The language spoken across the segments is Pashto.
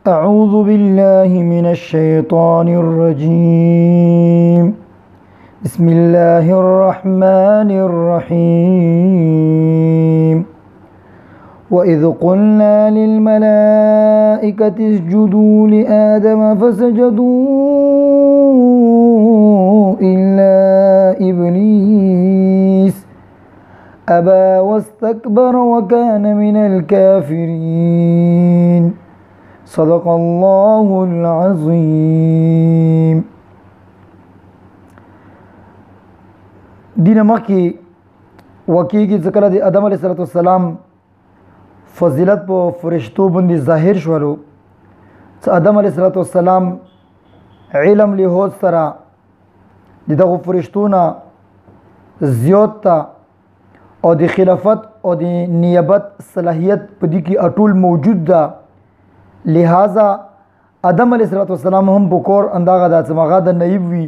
أعوذ بالله من الشيطان الرجيم بسم الله الرحمن الرحيم وإذ قلنا للملائكة اسجدوا لآدم فسجدوا إلا إبليس أبى واستكبر وكان من الكافرين صدق الله العظيم. دین مخی وکیږي ذکر د آدم علیه السلام فضیلت په فرشتو باندې ظاهر شولو چې آدم علیه السلام علم له سره دغه فرشتونه زیات تا او د خلافت او د نیابت صلاحیت په دې کې اټول موجود ده، لہذا آدم علیه السلام هم په کور انداغه د سمغه د نایب وی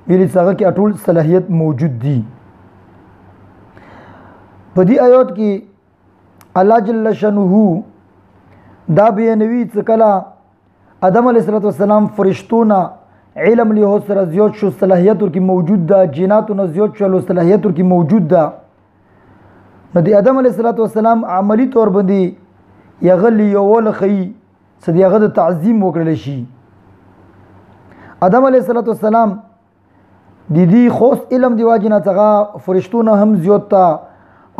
ویل څنګه کې اټول صلاحیت موجود دي. په دې آیات کې الله جل شانه دا بیانوي چې کله آدم علیه السلام فرشتونه علم له سره زیات شو، صلاحیت ورکی موجود ده، جناتونه زیات شو، صلاحیت ورکی موجود ده، نو د آدم علیه السلام عملی طور باندې یغلی یول خی چې دغه د تعظیم وکړل شي. آدم علیه السلام د دې خوص علم دی واجنه څنګه فرشتونه هم زیات تا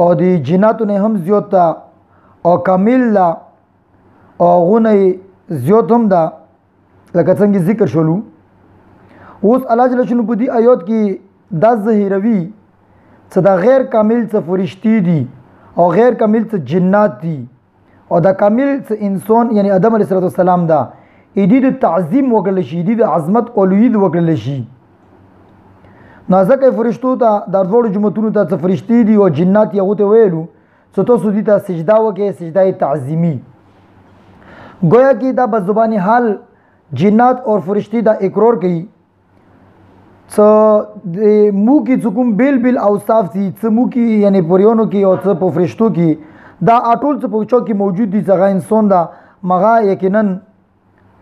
او د جناتونه هم زیات تا او کامل لا او غونه زیات هم ده لکه څنګه ذکر شولو. اوس الله جل شانه په دې آیات کې دا ظاهروي چې دا غیر کامل څه فرشتي دي او غیر کامل څه جنات دي او دا کامل څه انسان یعنی آدم علیه السلام دا ایدی د تعظیم وکړل شي، ایدی د عظمت اولوید وکړل شي. نازکه فرشتو ته د ډوړو جمعتونو ته فرشتي دي او جنات یو ته ویلو چې تاسو دې ته سجدا وکړئ، سجدا تعظیمی. گویا کې دا په زبانی حال جنات او فرشتي دا اقرار کوي څه د مو کې کوم بیل اوصاف دي، څه مو کې یعنی پریونو کې او څه په فرشتو کې دا اټول څه په چا کې موجود دي، څنګه انسان دا مغا یقینا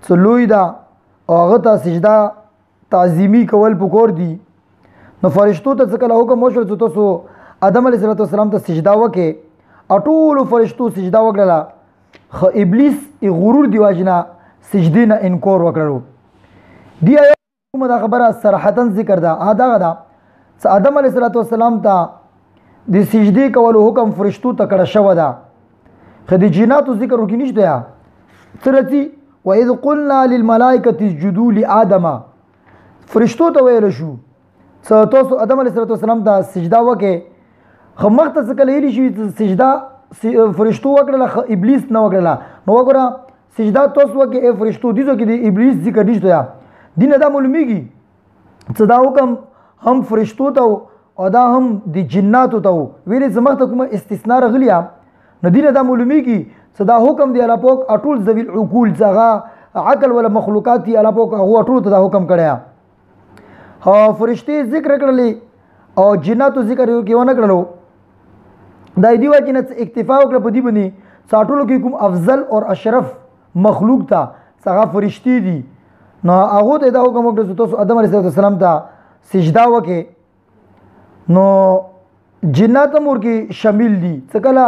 څه لوی دا او هغه ته سجدا تعظیمی کول پکور دي. نو فرشتو ته څه کله حکم وشو چې تاسو آدم علیه السلام ته سجدا وکړئ، اټول فرشتو سجدا وکړه، خو ابلیس غرور دی واجنه سجدې نه انکار وکړو. دی کومه دا خبره صراحتا ذکر ده دا غدا چې آدم علیه السلام ته د سجدې کولو حکم فرشتو ته کړه شو ده، خو د جناتو ذکر وکړي نشته یا ترتی واذ قلنا للملائکه اسجدوا لآدم، فرشتو ته ویل شو چې تاسو آدم علیه السلام ته سجدا وکړئ، خو مخته څه کله ویلی شي سجدا فرشتو وکړله خو ابلیس نه وکړله. نو وګوره سجدا تاسو وکړئ فرشتو دي کې د ابلیس ذکر نشته یا دینه دا معلومیږي چې دا حکم هم فرشتو ته او دا هم د جناتو ته ویلې زمخته کومه استثناء راغلی نو دینه دا معلومیږي چې دا حکم دی الله پاک اټول ذویل عقول څنګه عقل ولا مخلوقات دی الله پاک هغه اټول ته دا حکم کړی. ها فرشتي ذکر کړلې او جناتو ذکر کې ونه کړلو، دا دی وایي چې اکتفا وکړه په دې باندې ساټولو کې کوم افضل او اشرف مخلوق تا څنګه فرشتي دي. نو هغه ته دا حکم وکړ چې تاسو آدم علیه السلام ته سجدا وکړئ. نو جنات هم ورکې شامل دي، څه کله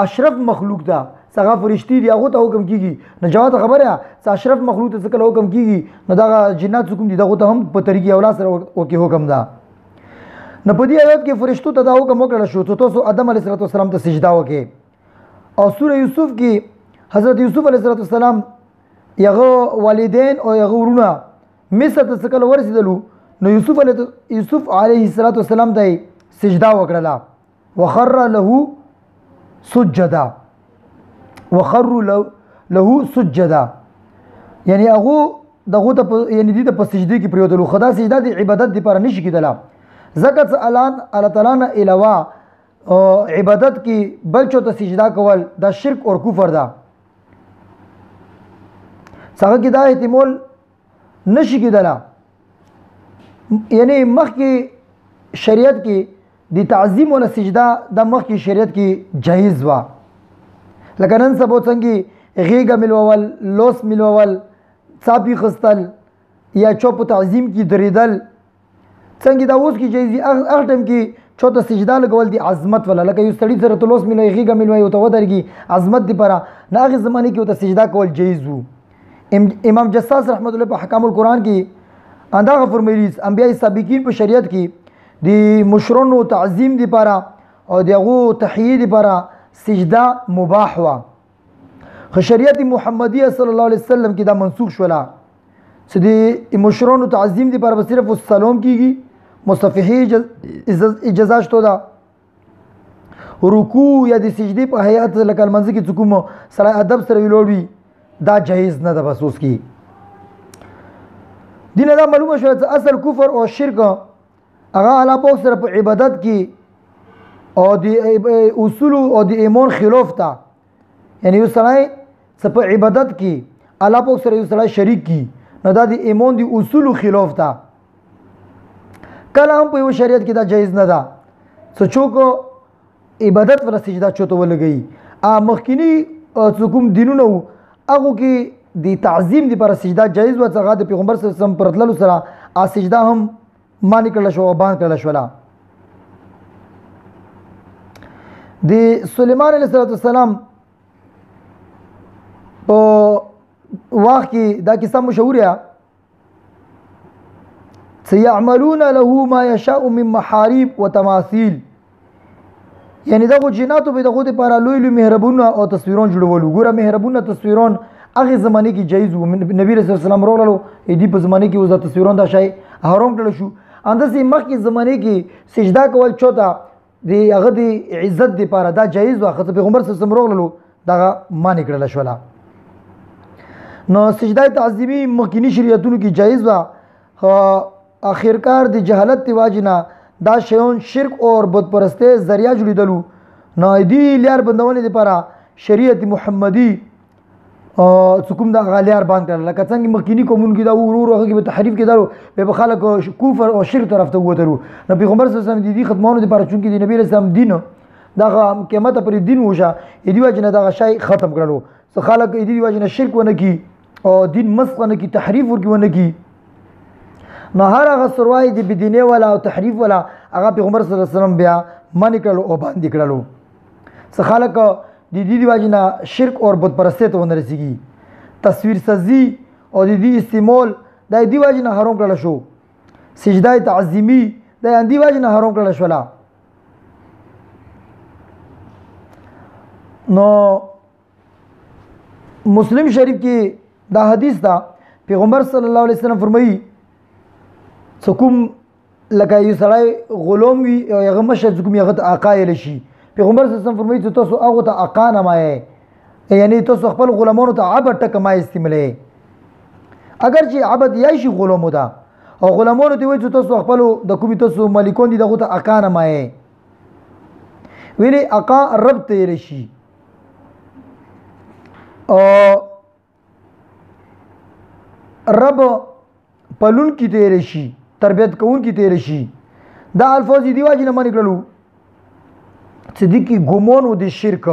اشرف مخلوق ته څنګه فرشتي دي هغه ته حکم کیږي. نو جواب خبره چې اشرف مخلوق ته څه کله حکم کیږي نو دا جنات حکم دي دغه ته هم په طریقې اولاد سره ورکې حکم ده. نو په دې آیات کې فرشتو ته دا حکم وکړل شو چې تاسو آدم علیه السلام ته سجدا وکړئ. او سوره یوسف کې حضرت یوسف علیه السلام یغه والدین او یغه ورونه مصر ته څه کله ورسېدلو نو یوسف علیه السلام ته سجدا وکړه، وخر له سجدا، وخر له سجدا یعنی هغه دغه ته یعنی دې ته په سجدي کې پریوتلو. خدا سجدا د عبادت لپاره نشي کېدله ځکه چې الله تعالی نه علاوه عبادت کې بل چا ته سجدا کول دا شرک او کفر ده. څنګه کې دا احتمال نشي کېدله، یعنی مخکې شریعت کې د تعظیم ولا سجدا د مخکې شریعت کې جایز وا، لکه نن سبا څنګه غیږه ملول، لوس ملول، څاپي خستل یا چوپ تعظیم کې درېدل. څنګه دا اوس کې جایز هغه ټایم کې چوته سجده لګول دي عظمت ولا لکه یو سړی سره ته لوس ملوي غیږه ملوي او ته ودرېږي عظمت دی پره نه هغې زمانې کې ورته سجده کول جایز وو. امام جساس رحمت الله په احکام القرآن کې انداغه فرمایي انبیاء سابقین په شریعت کې د مشرونو تعظیم دی پاره او دغه تحیید دی پاره سجده مباح وا. خو شریعت محمدیه صلی الله علیه وسلم کې دا منسوخ شولا چې د مشرونو تعظیم دی پاره صرف السلام کیږي، مصطفحی اجازه شته دا رکوع یا د سجدې په هیئت لکه المنځ کې چې کوم سړی ادب سره ویلوړ وي دا جایز نه ده. بس اوس کې دینه دا معلومه شوه چې اصل کفر او شرک هغه الله پاک سره په عبادت کې او د اصول او د ایمان خلاف تا. یعنی یو سړی څه په عبادت کې الله پاک سره یو سړی شریک کی نو دا د ایمان د اصول خلاف تا. کله هم په یو شریعت کې دا جایز نه ده چې څوک عبادت ولا سجده چوته ولګي. مخکینی څه کوم دینونه وو هغه کې د تعظیم دی پر سجده جایز و څنګه د پیغمبر صلی الله علیه وسلم پر تللو سره سجده هم مانی کړل شو او باندې کړل شو. د سليمان علیه السلام په وخت کې دا کیسه مشهوره ده سيعملون له ما يشاء من محاريب وتماثيل. یعنی دغه جناتو به دغه لپاره لوی لوی مهربونه او تصویرون جوړولو. ګوره مهربونه تصویرون هغه زمانه کې جایز وو. نبی رسول الله سلام راغلو دې په زمانه کې وزا تصویرون دا شای حرام کړل شو. اندسې مخکې زمانه کې سجدا کول چوتا دی هغه د عزت لپاره دا جایز وو. خو پیغمبر صلی الله علیه وسلم راغلو دا معنی کړل شو. نو سجده تعظیمی مخکینی شریعتونو کې جایز وو. آخرکار د جهالت دی واجنه دا شیون شرک اور بت پرسته ذریعہ جوړیدلو. نو دی لیار بندونه لپاره شریعت محمدی څکوم دا غالیار باندې کړل لکه څنګه مخکینی قومون کې دا ورور هغه به تحریف کېدلو به خلک کفر او شرک طرف ته وته. نو پیغمبر صلی الله علیه وسلم دي ختمونو لپاره چونکې د نبی رسول دین دا قیامت پر دین وشه دی واجنه دا شای ختم کړلو. څو خلک دی واجنه شرک ونه کی او دین مسخ نه کی تحریف ورکی ونه کی. نو هر هغه سروای د بدینه ولا او تحریف ولا هغه پیغمبر صلی الله علیه وسلم بیا مانی کړلو او باندې کړلو. څه خلک د دې واجنه شرک اور بت پرسته ته ونرسیږي. تصویر سازی او د دې استعمال د دې واجنه حرام کړل شو. سجده تعظیمی د دې واجنه حرام کړل شو. نو مسلم شریف کې دا حدیث دا پیغمبر صلی الله علیه وسلم فرمایي څکوم لکه یو سړی غلام وي او هغه مشر څکوم هغه آقا یې شي. پیغمبر صلی الله علیه وسلم فرمایي چې تاسو هغه ته آقا نه مایه یعنی تاسو خپل غلامانو ته عبادت ټکه ما استعمالوي. اگر چې عبادت یای شي غلامو ته او غلامانو ته وایي چې تاسو خپل د کومې تاسو مالکون دي دغه ته آقا نه مایه ویلي آقا رب ته یې شي او رب پلون کی تیرے شي تربیت کون کی تیرے شي. دا الفاظ دی واجی نه مانی کړلو صدیقی ګمون و د شرک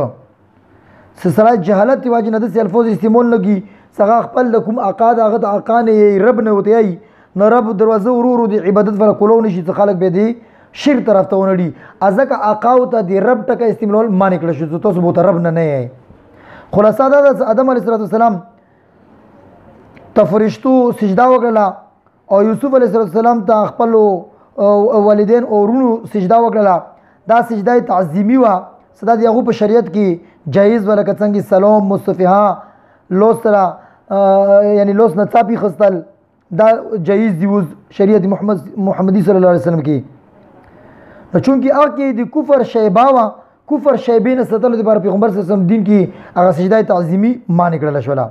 سره جهالت دی واجی نه د الفاظ استعمال لګي څنګه خپل د کوم عقاد هغه د عقانه رب نه وتی ای نو رب دروازه ورور د عبادت پر کولو نشي څه خلک به دی شرک طرف ته ونړي ازکه عقا او ته دی رب ټکه استعمال مانی کړل شو تاسو به رب نه نه. خلاصہ دا آدم علیه السلام تفرشتو سجدا وکړه او یوسف علیه السلام ته خپل والدین او ورونو سجدا وکړه. دا سجده تعظیمی وا صدا دی هغه په شریعت کې جایز ولکه څنګه سلام مصطفیها لوس سره یعنی لوس نه څاپي خستل دا جایز دی شریعت محمدی صلی الله علیه وسلم کې. چونکه هغه کې د کفر شیبه وا کفر شیبین ستل د پیغمبر صلی الله علیه وسلم دین کې هغه سجده تعظیمی معنی کړل شولا.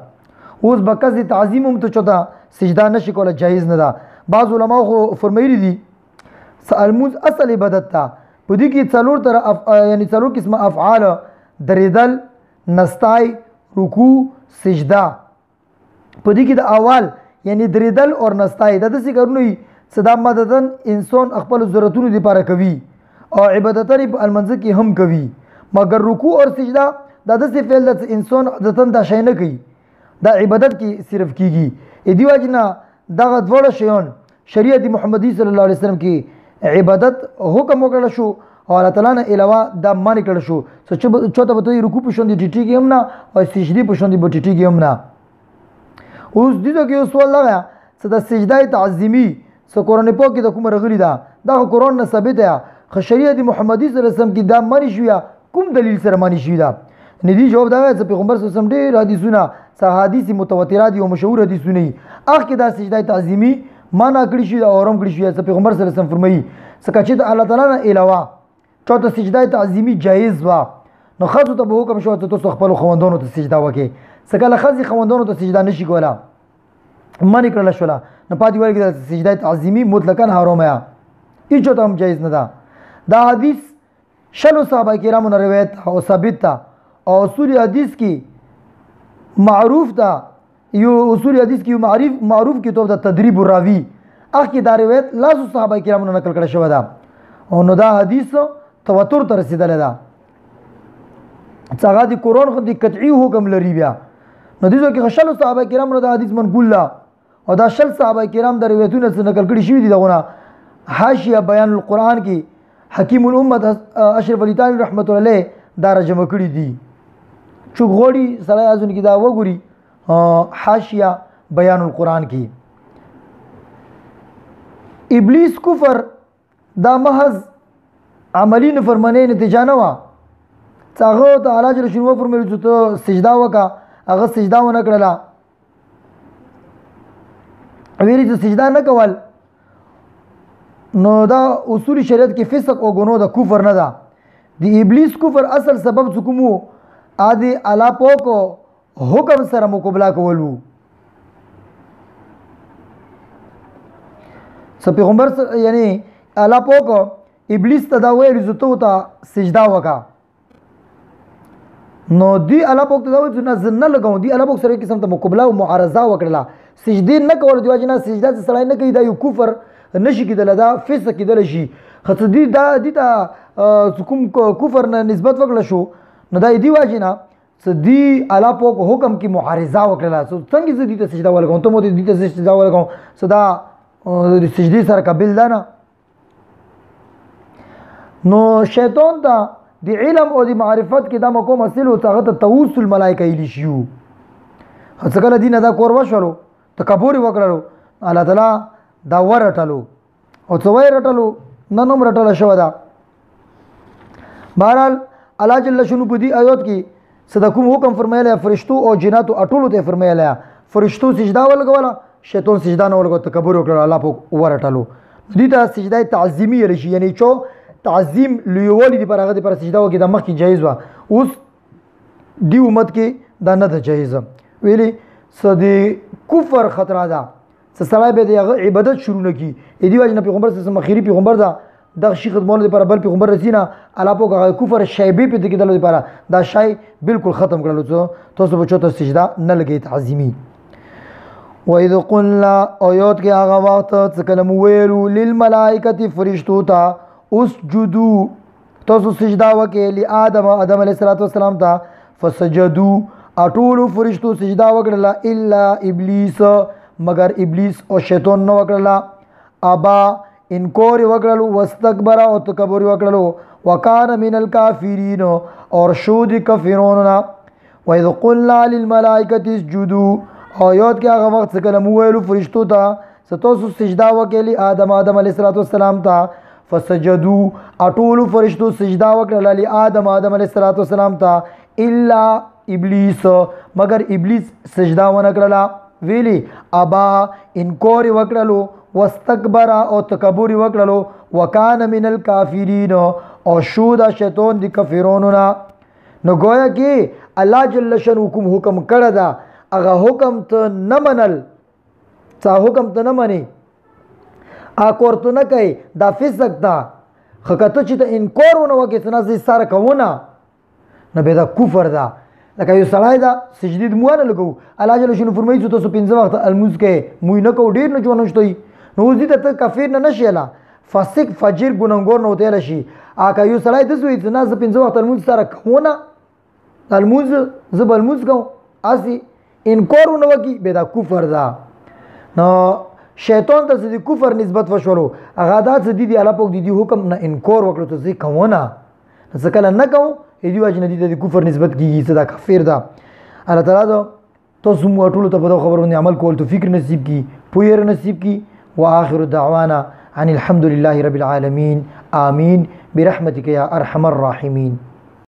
اوس بکز د تعظیم هم ته چوتا سجده نشي کوله جایز نه ده. بعض علما خو فرمایلی دي الموز اصل عبادت ته په دې کې څلور تر یعنی څلور قسمه افعال دریدل نستای رکوع سجده. په دې کې د اول یعنی دریدل او نستای د دې کارونه صدا مددن انسان خپل ضرورتونو لپاره کوي او عبادتونه په المنځ کې هم کوي مګر رکوع او سجده دا داسې فعل د انسان عادتاً دا شی نه کوي دا عبادت کې صرف کیږي دې وجه نه دغه دواړه شیان شریعت محمدي صلی الله علیه وسلم کې عبادت حکم وکړل شو او الله تعالی نه علاوه دا معنی کړل شو چې چوته به رکوع په شوندې ټیټیږي هم نه او سجدي په شوندې به ټیټیږي هم نه اوس دې کې یو سوال لغه چې د سجده تعظیمی څو قرآن پاک کې د کوم رغلی دا قرآن نه ثابت ده خو شریعت محمدي صلی الله علیه وسلم کې دا معنی شوی کوم دلیل سره معنی شوی دا ندی جواب دا چې پیغمبر صلی الله علیه وسلم ډېر حدیثونه حدیث متواترات او مشهور حدیثونه اخ کې دا سجده تعظیمی معنا کړی شي او اورم کړی شي چې پیغمبر صلی الله علیه وسلم فرمایي چې د الله تعالی نه علاوه چاته سجده تعظیمی جایز وا نو خاصو ته به حکم شو ته تاسو خپل خوندونو ته سجده وکړي څکه خاصي خوندونو ته سجده نشي کولا معنی کړل شو نه پاتې وایي چې سجده تعظیمی مطلقاً حرام یا هیڅ ته هم جایز نه ده دا حدیث شلو صحابه کرامو نه روایت او ثابت ده او اصول حدیث کې معروف ده یو اصول حدیث کې معروف کتاب ده تدریب الراوی اخ کې دا روایت لاسو صحابه کرامو نه نقل کړه شوی ده او نو دا حدیث تواتر ته رسیدلی ده څنګه د قرآن خو د قطعي حکم لري بیا نو دې کې شلو صحابه کرامو نه دا حدیث منقول ده او دا شل صحابه کرام د روایتونو څخه نقل کړي شوی دي دغه حاشیه بیان القرآن کې حکیم الامت اشرف علی تھانوی رحمت الله علیه دا جمع کړي دي چې غوړي سره ازون کې دا وګوري حاشیه بیان القرآن کې ابلیس کفر دا محض عملی نفرمانی نتیجه نه وه هغه ته الله جل شانه فرمایي چې ته سجده وکړه هغه سجده ونه کړله ویلي چې سجده نه کول نو دا اصول شریعت کې فسق او ګناه د کفر نه ده د ابلیس کفر اصل سبب څه کوم وو ادي الله پاک حکم سره مقابله کول وو پیغمبر یعنی الله پاک ابلیس ته دا ویل چې ته سجده وکړه نو دی الله پاک ته دا ویل چې نه لګاو دی الله پاک سره قسم ته مقابله او معارضه وکړه سجده نه کول دی واجب نه سجده سره نه کوي دا یو کفر نشي کېدل دا فسق کېدل شي خو دی دا د کوم کفر نه نسبت وکړه شو نو دا دی واجب نه چې دی الله پاک حکم کې معارضه وکړه څنګه زه دې ته سجده ولګوم ته مو دې ته سجده ولګوم صدا د سجدي سره قبل ده نه نو شیطان ته د علم او د معرفت کې دا مقام حاصل او هغه ته توسل الملائکه ایلی شو څنګه دینه دا کور وشلو تکبر وکړلو الله تعالی دا ورټلو او څو ورټلو نن هم رټل شو دا بهرحال الله جل شانه په دې آیات کې صدقوم حکم فرمایله فرشتو او جناتو اټولو ته فرمایله فرشتو سجدا ولګوله شیطان سجدا نه ولګو تکبر وکړ الله په ورټلو دې ته سجده تعظیمی رشي یعنی چو تعظیم لیولی دی پر هغه پر سجده وکړي د مخ کې جایز و اوس دی امت کې دا نه ده جایز ویلي سدي کفر خطر ده سړی به د عبادت شروع نه کی دی وجه نه پیغمبر سره مخيري پیغمبر دا د شي خدمت لپاره بل پیغمبر رسینا الله په کفر شایبه په دې کې دلته لپاره دا شای بالکل ختم کړل تاسو به چوته سجده نه لګي تعظیمی وَإِذْ قُلْنَا آیات کې هغه وخت چې کلم ویلو للملائکه فرشتو ته اسجدوا تاسو سجده وکړئ لآدم علیه السلام ته فسجدوا اټول فرشتو سجده وکړه الا ابلیس مگر ابلیس او شیطان نو وکړه ابا انکار وکړلو واستكبر او تکبر وکړلو وکانه من الکافرین اور شو د کافرونو وَإِذْ قُلْنَا للملائکه اسجدوا آیات کې هغه وخت څخه مو ویلو فرشتو ته ستاسو سجده وکړي آدم علیه السلام ته فسجدوا اټول فرشتو سجده وکړه آدم علیه السلام ته الا ابلیس مگر ابلیس سجده ونه کړله ویلي ابا انکار وکړلو واستكبر او تکبر وکړلو وکانه من الکافرین او شو دا شیطان د کافرونو نو گویا کې الله جل شانه حکم کړه دا هغه حکم ته نه منل څا حکم ته نه مني اکورته نه کوي دا فسق ده خکته چې ته انکار ونه وکړي څنګه زی سره کوونه نه به دا کفر ده لکه یو سړی دا سجدي د موانه لګو الله جل شانه فرمایي چې تاسو 15 وخت الموز کې موي نه کو ډیر نه جوړ نشته نو دې ته کافر نه نشيلا فاسق فجر ګناګور نه وته شي اګه یو سړی د سوي چې نه 15 وخت الموز سره کوونه الموز زب الموز کوم اسی انکارونه وکي به دا کفر دا نو شیطان ته د کفر نسبت وشولو هغه دا څه دي الله پاک دي حکم نه انکار وکړو ته ځکه ونه ځکه نه کوم دې واجب نه دي د کفر نسبت کیږي صدا کافر دا الله تعالی دا تاسو مو ټول ته په خبر باندې عمل کول توفیق نصیب کی پویر نصیب کی واخر دعوانا ان الحمد لله رب العالمين آمين برحمتك يا ارحم الراحمين.